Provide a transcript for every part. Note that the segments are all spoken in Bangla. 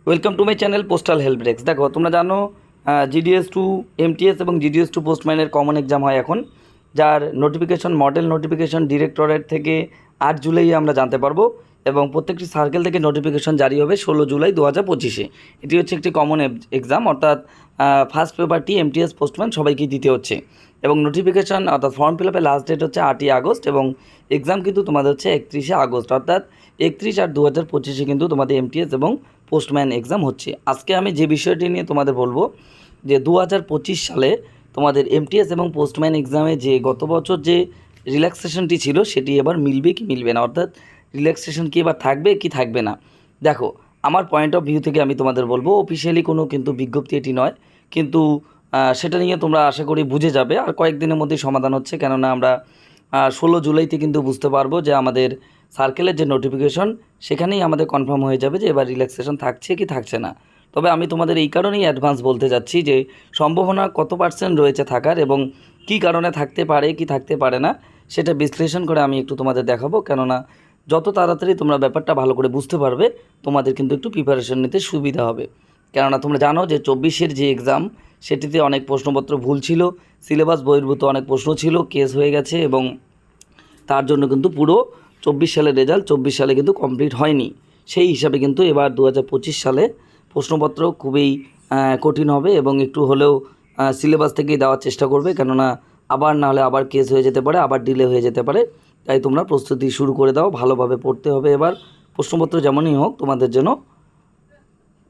Welcome to my channel postal help desk. দেখো তোমরা জানো GDS2 MTS এবং GDS2 পোস্টম্যানের কমন এক্সাম হয় এখন, যার নোটিফিকেশন মডেল নোটিফিকেশন ডিরেক্টরেট থেকে 8 জুলাই আমরা জানতে পারবো এবং প্রত্যেকটি সার্কেল থেকে নোটিফিকেশন জারি হবে 16 জুলাই 2025-এ। এটি হচ্ছে একটি কমন এক্সাম, অর্থাৎ ফার্স্ট পেপারটি MTS পোস্টম্যান সবাইকেই দিতে হচ্ছে এবং নোটিফিকেশন অর্থাৎ ফর্ম ফিল আপের লাস্ট ডেট হচ্ছে 8ই আগস্ট এবং এক্সাম কিন্তু তোমাদের হচ্ছে 31শে আগস্ট, অর্থাৎ 31/8/2025-এ কিন্তু তোমাদের MTS এবং পোস্টম্যান এক্সাম হচ্ছে। আজকে আমি যে বিষয়টি নিয়ে তোমাদের বলবো যে 2025 সালে তোমাদের MTS এবং পোস্টম্যান এক্সামে যে গত বছর যে রিল্যাক্সেশনটি ছিল সেটি এবার মিলবে কি মিলবে না, অর্থাৎ রিল্যাক্সেশন কি এবার থাকবে কি থাকবে না। দেখো আমার পয়েন্ট অফ ভিউ থেকে আমি তোমাদের বলবো, অফিসিয়ালি কোনো কিন্তু বিজ্ঞপ্তি এটি নয়, কিন্তু সেটা নিয়ে তোমরা আশা করি বুঝে যাবে আর কয়েকদিনের মধ্যেই সমাধান হচ্ছে, কেননা আমরা 16 জুলাইতে কিন্তু বুঝতে পারবো যে আমাদের সার্কেলের যে নোটিফিকেশন সেখানেই আমাদের কনফার্ম হয়ে যাবে যে এবার রিল্যাক্সেশন থাকছে কি থাকছে না। তবে আমি তোমাদের এই কারণেই অ্যাডভান্স বলতে যাচ্ছি যে সম্ভাবনা কত % রয়েছে থাকার এবং কি কারণে থাকতে পারে কি থাকতে পারে না সেটা বিশ্লেষণ করে আমি একটু তোমাদের দেখাবো, কেননা যত তাড়াতাড়ি তোমরা ব্যাপারটা ভালো করে বুঝতে পারবে তোমাদের কিন্তু একটু প্রিপারেশন নিতে সুবিধা হবে। কেননা তোমরা জানো যে 24-এর যে এক্সাম সেটিতে অনেক প্রশ্নপত্র ভুল ছিল, সিলেবাস বহির্ভূত অনেক প্রশ্ন ছিল, কেস হয়ে গেছে এবং তার জন্য কিন্তু পুরো 24 সালের রেজাল্ট 24 সালে কিন্তু কমপ্লিট হয়নি। সেই হিসাবে কিন্তু এবার 2025 সালে প্রশ্নপত্র খুবই কঠিন হবে এবং একটু হলেও সিলেবাস থেকেই দেওয়ার চেষ্টা করবে, কেননা আবার না হলে আবার কেস হয়ে যেতে পারে, আবার ডিলে হয়ে যেতে পারে। তাই তোমরা প্রস্তুতি শুরু করে দাও, ভালোভাবে পড়তে হবে। এবার প্রশ্নপত্র যেমনই হোক তোমাদের জন্য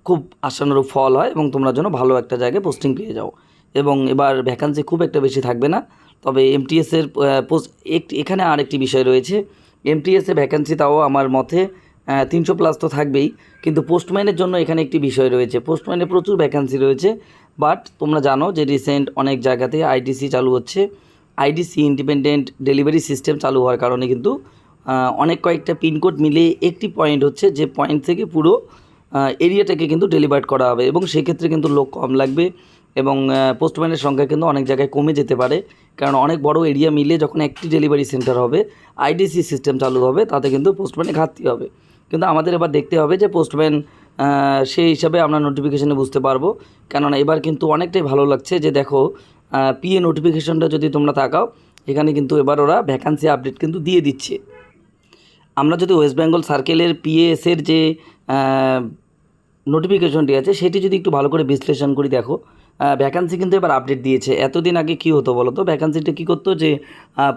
খুব আশানুরূপ ফল হয় এবং তোমরা যেন ভালো একটা জায়গায় পোস্টিং পেয়ে যাও। এবং এবার ভ্যাকান্সি খুব একটা বেশি থাকবে না, তবে MTS-এর এখানে আরেকটি বিষয় রয়েছে। MTS-এ ভ্যাকান্সি তাও আমার মতে 300+ তো থাকবেই, কিন্তু পোস্টম্যানের জন্য এখানে একটি বিষয় রয়েছে। পোস্টম্যানে প্রচুর ভ্যাকান্সি রয়েছে, বাট তোমরা জানো যে রিসেন্ট অনেক জায়গাতে IDC চালু হচ্ছে। IDC ইন্ডিপেন্ডেন্ট ডেলিভারি সিস্টেম চালু হওয়ার কারণে কিন্তু অনেক কয়েকটা পিনকোড মিলে একটি পয়েন্ট হচ্ছে, যে পয়েন্ট থেকে পুরো এরিয়াটাকে কিন্তু ডেলিভার্ড করা হবে এবং সেক্ষেত্রে কিন্তু লোক কম লাগবে এবং পোস্টম্যানের সংখ্যা কিন্তু অনেক জায়গায় কমে যেতে পারে, কারণ অনেক বড় এরিয়া মিলে যখন একটি ডেলিভারি সেন্টার হবে, IDC সিস্টেম চালু হবে, তাতে কিন্তু পোস্টম্যানে ঘাটতি হবে। কিন্তু আমাদের এবার দেখতে হবে যে পোস্টম্যান সেই হিসাবে আমরা নোটিফিকেশানে বুঝতে পারবো, কেননা এবার কিন্তু অনেকটাই ভালো লাগছে যে দেখো PA নোটিফিকেশানটা যদি তোমরা তাকাও, এখানে কিন্তু এবার ওরা ভ্যাকান্সি আপডেট কিন্তু দিয়ে দিচ্ছে। আমরা যদি ওয়েস্ট বেঙ্গল সার্কেলের PAS-এর যে নোটিফিকেশনটি আছে সেটি যদি একটু ভালো করে বিশ্লেষণ করি, দেখো ভ্যাকান্সি কিন্তু এবার আপডেট দিয়েছে। এতদিন আগে কী হতো বলো তো, ভ্যাকান্সিটা কী করতো যে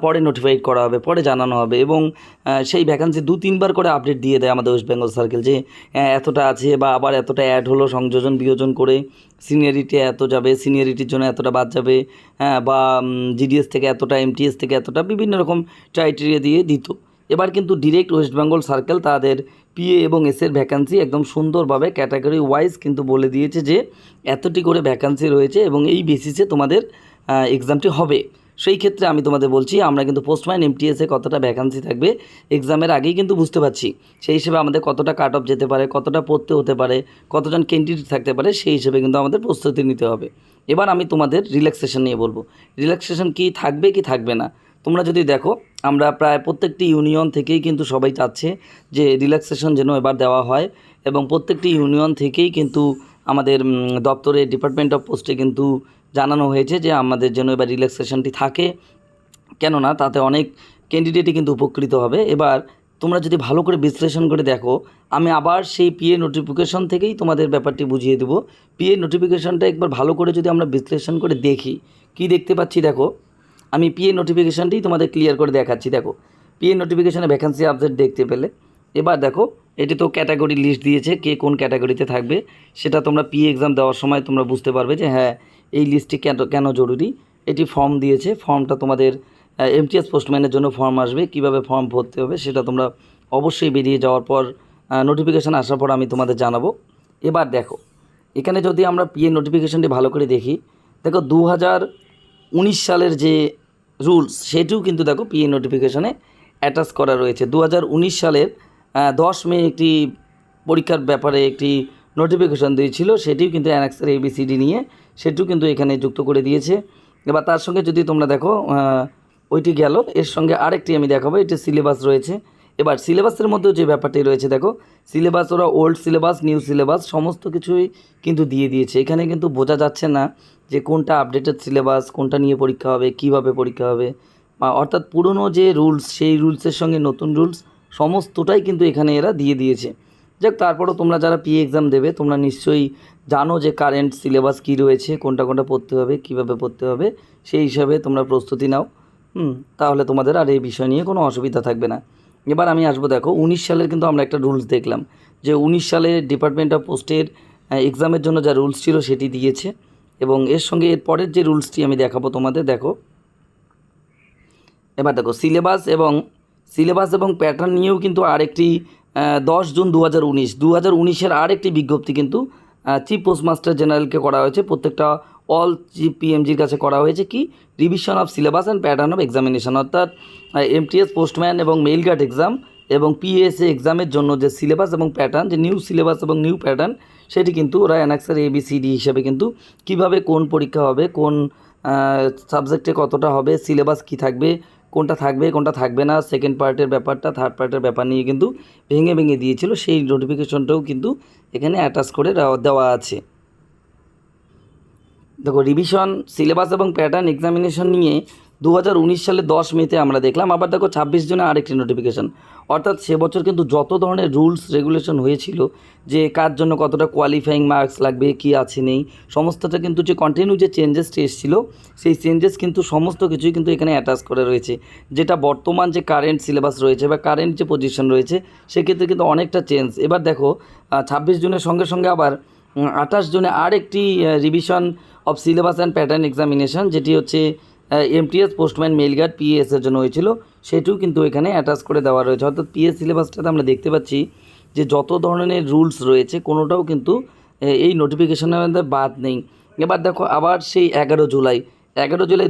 পরে নোটিফাইড করা হবে, পরে জানানো হবে এবং সেই ভ্যাকান্সি 2-3 বার করে আপডেট দিয়ে দেয় আমাদের ওয়েস্ট বেঙ্গল সার্কেল, যে এতটা আছে বা আবার এতটা অ্যাড হলো, সংযোজন বিয়োজন করে সিনিয়রিটি এত যাবে, সিনিয়রিটির জন্য এতটা বাদ যাবে, বা GDS থেকে এতটা, MTS থেকে এতটা, বিভিন্ন রকম ক্রাইটেরিয়া দিয়ে দিত। এবার কিন্তু ডিরেক্ট ওয়েস্ট বেঙ্গল সার্কেল তাদের PA এবং S-এর ভ্যাকান্সি একদম সুন্দরভাবে ক্যাটাগরি ওয়াইজ কিন্তু বলে দিয়েছে যে এতটি করে ভ্যাকান্সি রয়েছে এবং এই বেসিসে তোমাদের এক্সামটি হবে। সেই ক্ষেত্রে আমি তোমাদের বলছি, আমরা কিন্তু পোস্টম্যান MTS-এ কতটা ভ্যাকান্সি থাকবে এক্সামের আগেই কিন্তু বুঝতে পারছি। সেই হিসেবে আমাদের কতটা কাট অফ যেতে পারে, কতটা পড়তে হতে পারে, কতজন ক্যান্ডিডেট থাকতে পারে, সেই হিসেবে কিন্তু আমাদের প্রস্তুতি নিতে হবে। এবার আমি তোমাদের রিল্যাক্সেশন নিয়ে বলবো, রিল্যাক্সেশন কি থাকবে কি থাকবে না। তোমরা যদি দেখো, আমরা প্রায় প্রত্যেকটি ইউনিয়ন থেকেই কিন্তু সবাই চাচ্ছে যে রিল্যাক্সেশন যেন এবার দেওয়া হয় এবং প্রত্যেকটি ইউনিয়ন থেকেই কিন্তু আমাদের দপ্তরে ডিপার্টমেন্ট অফ পোস্টে কিন্তু জানানো হয়েছে যে আমাদের যেন এবার রিল্যাক্সেশনটি থাকে, কেননা তাতে অনেক ক্যান্ডিডেটই কিন্তু উপকৃত হবে। এবার তোমরা যদি ভালো করে বিশ্লেষণ করে দেখো, আমি আবার সেই PA নোটিফিকেশন থেকেই তোমাদের ব্যাপারটি বুঝিয়ে দেবো। PA নোটিফিকেশনটা একবার ভালো করে যদি আমরা বিশ্লেষণ করে দেখি, কি দেখতে পাচ্ছি দেখো, আমি PA নোটিফিকেশানটি তোমাদের ক্লিয়ার করে দেখাচ্ছি। দেখো PA নোটিফিকেশানে ভ্যাকান্সি আপডেট দেখতে পেলে, এবার দেখো এটি তো ক্যাটাগরি লিস্ট দিয়েছে, কে কোন ক্যাটাগরিতে থাকবে সেটা তোমরা PA এক্সাম দেওয়ার সময় তোমরা বুঝতে পারবে যে হ্যাঁ এই লিস্টটি কেন জরুরি। এটি ফর্ম দিয়েছে, ফর্মটা তোমাদের MTS পোস্টম্যানের জন্য ফর্ম আসবে, কিভাবে ফর্ম ভরতে হবে সেটা তোমরা অবশ্যই বেরিয়ে যাওয়ার পর নোটিফিকেশান আসার পর আমি তোমাদের জানাবো। এবার দেখো এখানে যদি আমরা PA নোটিফিকেশানটি ভালো করে দেখি, দেখো 2019 সালের যে রুলস সেটিও কিন্তু দেখো PA নোটিফিকেশানে অ্যাটাচ করা রয়েছে। 2019 সালের 10 মে একটি পরীক্ষার ব্যাপারে একটি নোটিফিকেশান দিয়েছিল, সেটিও কিন্তু অ্যানেক্সের ABCD নিয়ে সেটিও কিন্তু এখানে যুক্ত করে দিয়েছে। এবার তার সঙ্গে যদি তোমরা দেখো ওইটি গেল, এর সঙ্গে আরেকটি আমি দেখাবো, এটি সিলেবাস রয়েছে এবার সিলেবাসের মধ্যেও যে ব্যাপারটি রয়েছে দেখো, সিলেবাস ওরা ওল্ড সিলেবাস নিউ সিলেবাস সমস্ত কিছুই কিন্তু দিয়ে দিয়েছে। এখানে কিন্তু বোঝা যাচ্ছে না যে কোনটা আপডেটেড সিলেবাস, কোনটা নিয়ে পরীক্ষা হবে, কিভাবে পরীক্ষা হবে, অর্থাৎ পুরনো যে রুলস সেই রুলসের সঙ্গে নতুন রুলস সমস্তটাই কিন্তু এখানে এরা দিয়ে দিয়েছে। যাক, তারপরও তোমরা যারা পিএ এক্সাম দেবে তোমরা নিশ্চয়ই জানো যে কারেন্ট সিলেবাস কী রয়েছে, কোনটা কোনটা পড়তে হবে, কিভাবে পড়তে হবে, সেই হিসাবে তোমরা প্রস্তুতি নাও। তাহলে তোমাদের আর এই বিষয় নিয়ে কোনো অসুবিধা থাকবে না। এবার আমি আসবো, দেখো 19 সালের কিন্তু আমরা একটা রুলস দেখলাম যে 19 সালে ডিপার্টমেন্ট অফ পোস্টের এক্সামের জন্য যা রুলস ছিল সেটি দিয়েছে, এবং এর সঙ্গে এর পরের যে রুলসটি আমি দেখাবো তোমাদের। দেখো এবার দেখো সিলেবাস এবং প্যাটার্ন নিয়েও কিন্তু আরেকটি 10 জুন 2019 আরেকটি বিজ্ঞপ্তি কিন্তু চিফ পোস্টমাস্টার জেনারেলকে করা হয়েছে। প্রত্যেকটা অল চিফ পিএমজির কাছে করা হয়েছে কি, revision of syllabus and pattern of examination, অর্থাৎ এমটিএস পোস্টম্যান এবং মেইল গার্ড এক্সাম এবং পিএসএ এক্সামের জন্য যে সিলেবাস এবং প্যাটার্ন, যে নিউ সিলেবাস এবং নিউ প্যাটার্ন, সেটি কিন্তু ওরা অ্যানাক্সের ABCD হিসাবে কিন্তু কিভাবে কোন পরীক্ষা হবে, কোন সাবজেক্টে কতটা হবে, সিলেবাস কি থাকবে, কোনটা থাকবে কোনটা থাকবে না, সেকেন্ড পার্টের ব্যাপারটা, থার্ড পার্টের ব্যাপার নিয়ে কিন্তু ভেঙে দিয়েছিল। সেই নোটিফিকেশনটাও কিন্তু এখানে অ্যাটাচ করে দেওয়া আছে। দেখো রিভিশন সিলেবাস এবং প্যাটার্ন এক্সামিনেশন নিয়ে 2019 সালে 10 মেতে আমরা দেখলাম। আবার দেখো 26 জুনে আরেকটি নোটিফিকেশন, অর্থাৎ সে বছর কিন্তু যত ধরনের রুলস রেগুলেশন হয়েছিল যে কার জন্য কতটা কোয়ালিফাইং মার্কস লাগবে, কি আছে নেই, সমস্তটা কিন্তু যে কন্টিনিউ যে চেঞ্জেসটি এসেছিল সেই চেঞ্জেস কিন্তু সমস্ত কিছুই কিন্তু এখানে অ্যাটাচ করে রয়েছে। যেটা বর্তমান যে কারেন্ট সিলেবাস রয়েছে বা কারেন্ট যে পজিশন রয়েছে সেক্ষেত্রে কিন্তু অনেকটা চেঞ্জ। এবার দেখো 26 জুনের সঙ্গে সঙ্গে আবার 28 জুনে আরেকটি revision of syllabus and pattern examination, যেটি হচ্ছে এমটিএস পোস্টম্যান মেইল গার্ড পিএসের জন্য হয়েছিল, সেটিও কিন্তু এখানে অ্যাটাচ করে দেওয়া রয়েছে। অর্থাৎ পিএস সিলেবাসটাতে আমরা দেখতে পাচ্ছি যে যত ধরনের রুলস রয়েছে কোনোটাও কিন্তু এই নোটিফিকেশনের মধ্যে বাদ নেই। এবার দেখো আবার সেই 11 জুলাই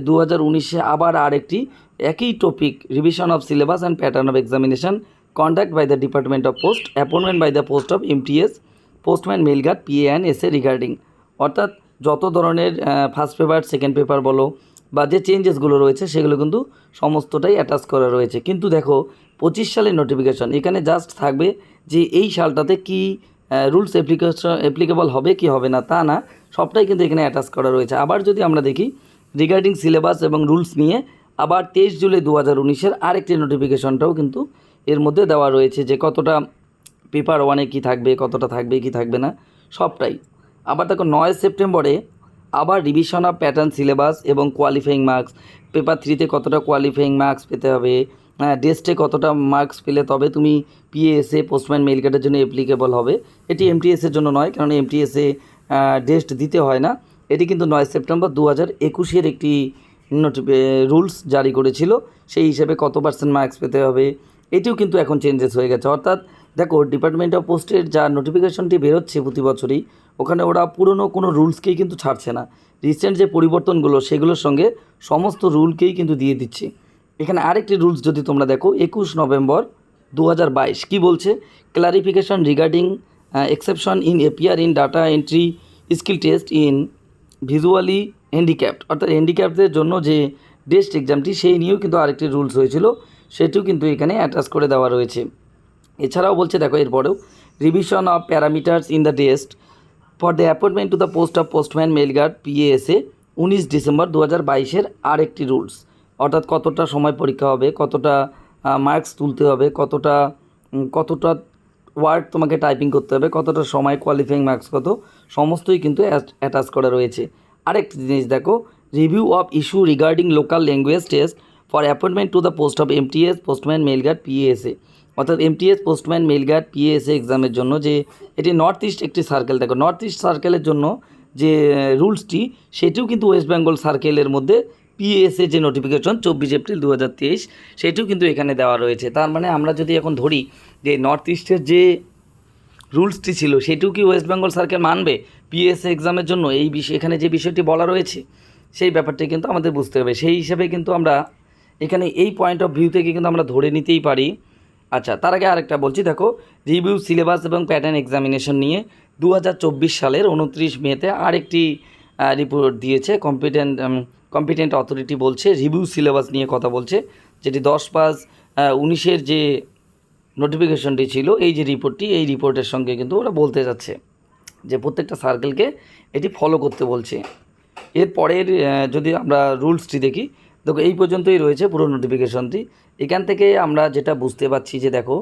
2019 আবার আরেকটি একই topic, revision of syllabus and pattern of examination conduct by the department of post, appointment by the post of MTS postman mail guard PA and SA regarding, অর্থাৎ যত ধরনের ফার্স্ট পেপার সেকেন্ড পেপার বলো বা যে চেঞ্জেসগুলো রয়েছে সেগুলো কিন্তু সমস্তটাই অ্যাটাচ করা রয়েছে। কিন্তু দেখো 25 সালের নোটিফিকেশন, এখানে জাস্ট থাকবে যে এই সালটাতে কি রুলস অ্যাপ্লিকেবল হবে কি হবে না, তা না, সবটাই কিন্তু এখানে অ্যাটাচ করা রয়েছে। আবার যদি আমরা দেখি রিগার্ডিং সিলেবাস এবং রুলস নিয়ে আবার 23 জুলাই 2019 আরেকটি নোটিফিকেশনটাও কিন্তু এর মধ্যে দেওয়া রয়েছে যে কতটা পেপার 1-এ কী থাকবে, কতটা থাকবে কি থাকবে না, সবটাই। আবার দেখো 9 সেপ্টেম্বরে আবার রিভিশন অফ প্যাটার্ন সিলেবাস এবং কোয়ালিফাইং মার্কস, পেপার 3-তে কতটা কোয়ালিফাইং মার্কস পেতে হবে, ডেস্টে কতটা মার্কস পেলে তবে তুমি পিএসএ পোস্টম্যান মেইল গার্ডের জন্য অ্যাপ্লিকেবল হবে। এটি এমটিএসের জন্য নয়, কারণ এমটিএসে ডেস্ট দিতে হয় না। এটি কিন্তু 9 সেপ্টেম্বর 2021 একটি রুলস জারি করেছিল, সেই হিসেবে কত % মার্কস পেতে হবে এটিও কিন্তু এখন চেঞ্জেস হয়ে গেছে। অর্থাৎ দেখো ডিপার্টমেন্ট অফ পোস্টের যা নোটিফিকেশনটি বেরোচ্ছে প্রতি বছরই, ওখানে ওরা পুরনো কোনো রুলসকেই কিন্তু ছাড়ছে না, রিসেন্ট যে পরিবর্তনগুলো সেগুলোর সঙ্গে সমস্ত রুলকেই কিন্তু দিয়ে দিচ্ছে। এখানে আরেকটি রুলস যদি তোমরা দেখো 21 নভেম্বর 2022 কী বলছে, clarification regarding exception in appear in data entry skill test in visually handicapped, অর্থাৎ হ্যান্ডিক্যাপদের জন্য যে ডেস্ট এক্সামটি সেই নিয়েও কিন্তু আরেকটি রুলস হয়েছিল, সেটিও কিন্তু এখানে অ্যাটাচ করে দেওয়া রয়েছে। এছাড়াও বলছে দেখো এরপরেও revision of parameters in the test for the appointment to the post of postman mail guard PA SA 19 December 2022 আরেকটি রুলস, অর্থাৎ কতটা সময় পরীক্ষা হবে, কতটা মার্কস তুলতে হবে, কতটা ওয়ার্ড তোমাকে টাইপিং করতে হবে, কতটা সময়, কোয়ালিফাইং মার্কস কত, সমস্তই কিন্তু অ্যাটাচ করা রয়েছে। আরেকটি জিনিস দেখো, review of issue regarding local language test for appointment to the post of MTS postman mail guard PA SA, অর্থাৎ MTS postman mail guard PA SA এক্সামের জন্য যে এটি নর্থ ইস্ট একটি সার্কেল, দেখো নর্থ ইস্ট সার্কেলের জন্য যে রুলসটি সেটিও কিন্তু ওয়েস্ট বেঙ্গল সার্কেলের মধ্যে পিএসএ যে নোটিফিকেশন 24 এপ্রিল 2023 সেটিও কিন্তু এখানে দেওয়া রয়েছে। তার মানে আমরা যদি এখন ধরি যে নর্থ ইস্টের যে রুলসটি ছিল সেটিও কি ওয়েস্ট বেঙ্গল সার্কেল মানবে পিএসএ এক্সামের জন্য, এই বিষয় এখানে যে বিষয়টি বলা রয়েছে সেই ব্যাপারটি কিন্তু আমাদের বুঝতে হবে। সেই হিসাবে কিন্তু আমরা এখানে এই পয়েন্ট অফ ভিউ থেকে কিন্তু আমরা ধরে নিতেই পারি। আচ্ছা, তার আগে আরেকটা বলছি, দেখো রিভিউ সিলেবাস এবং প্যাটার্ন এক্সামিনেশন নিয়ে 2024 সালের 29 মেতে আরেকটি রিপোর্ট দিয়েছে কম্পিটেন্ট অথরিটি, বলছে রিভিউ সিলেবাস নিয়ে কথা বলছে, যেটি 10/19 যে নোটিফিকেশনটি ছিল, এই যে রিপোর্টটি, এই রিপোর্টের সঙ্গে কিন্তু ওরা বলতে যাচ্ছে যে প্রত্যেকটা সার্কেলকে এটি ফলো করতে বলছে। এরপরের যদি আমরা রুলসটি দেখি, দেখো এই পর্যন্তই রয়েছে পুরো নোটিফিকেশনটি। এখান থেকে আমরা যেটা বুঝতে পারছি যে দেখো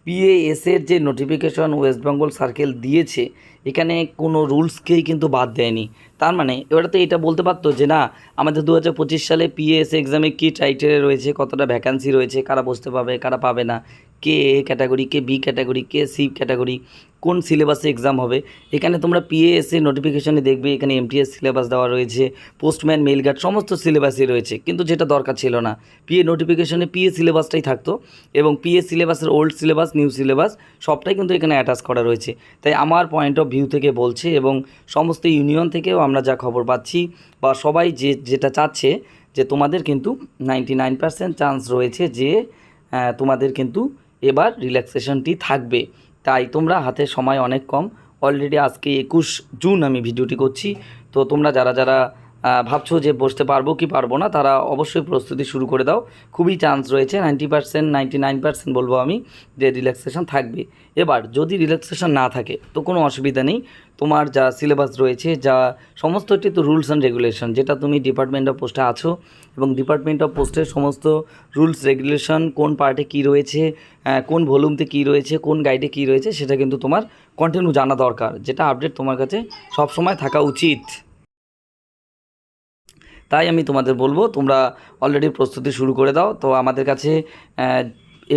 পিএএসের যে নোটিফিকেশন ওয়েস্ট বেঙ্গল সার্কেল দিয়েছে, এখানে কোনো রুলসকেই কিন্তু বাদ দেয়নি। তার মানে এবারে তো এটা বলতে পারতো যে না আমাদের 2025 সালে পিএএস এক্সামে কী টাইটেলে রয়েছে, কতটা ভ্যাকান্সি রয়েছে, কারা বসতে পাবে কারা পাবে না, কে এ ক্যাটাগরি, কে বি ক্যাটাগরি, কে সি ক্যাটাগরি, কোন সিলেবাসে এক্সাম হবে। এখানে তোমরা পিএএসএ নোটিফিকেশনে দেখবে এখানে এমটিএস সিলেবাস দেওয়া রয়েছে, পোস্টম্যান, মেল গার্ড সমস্ত সিলেবাসই রয়েছে, কিন্তু যেটা দরকার ছিল না, পিএ নোটিফিকেশনে পিএ সিলেবাসটাই থাকতো এবং পিএ সিলেবাসের ওল্ড সিলেবাস নিউ সিলেবাস সবটাই কিন্তু এখানে অ্যাটাচ করা রয়েছে। তাই আমার পয়েন্ট অফ ভিউ থেকে বলছে এবং সমস্ত ইউনিয়ন থেকেও আমরা যা খবর পাচ্ছি বা সবাই যেটা চাচ্ছে যে তোমাদের কিন্তু 99% চান্স রয়েছে যে তোমাদের কিন্তু এবার রিল্যাক্সেশনটি থাকবে। তাই তোমরা হাতে সময় অনেক কম, অলরেডি আজকে 21 জুন আমি ভিডিওটি করছি। তো তোমরা যারা যারা ভাবছো যে বসতে পারবো কি পারবো না, তারা অবশ্যই প্রস্তুতি শুরু করে দাও। খুবই চান্স রয়েছে, 90% 99% বলবো আমি যে রিল্যাক্সেশন থাকবে। এবার যদি রিল্যাক্সেশন না থাকে তো কোনো অসুবিধা নেই, তোমার যা সিলেবাস রয়েছে, যা সমস্তটি তো রুলস অ্যান্ড রেগুলেশন, যেটা তুমি ডিপার্টমেন্ট অফ পোস্টে আছো এবং ডিপার্টমেন্ট অফ পোস্টের সমস্ত রুলস রেগুলেশন, কোন পার্টে কী রয়েছে, কোন ভলিউমতে কী রয়েছে, কোন গাইডে কী রয়েছে, সেটা কিন্তু তোমার কন্টিনিউ জানা দরকার, যেটা আপডেট তোমার কাছে সবসময় থাকা উচিত। তাই আমি তোমাদের বলবো তোমরা অলরেডি প্রস্তুতি শুরু করে দাও। তো আমাদের কাছে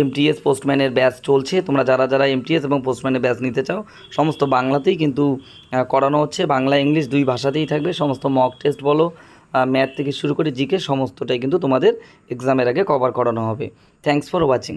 এমটিএস পোস্টম্যানের ব্যাচ চলছে, তোমরা যারা যারা এমটিএস এবং পোস্টম্যানের ব্যাচ নিতে চাও সমস্ত বাংলাতেই কিন্তু করানো হচ্ছে, বাংলা ইংলিশ দুই ভাষাতেই থাকবে। সমস্ত মক টেস্ট বলো, ম্যাথ থেকে শুরু করে জিকে সমস্তটাই কিন্তু তোমাদের এক্সামের আগে কভার করানো হবে। Thanks for watching.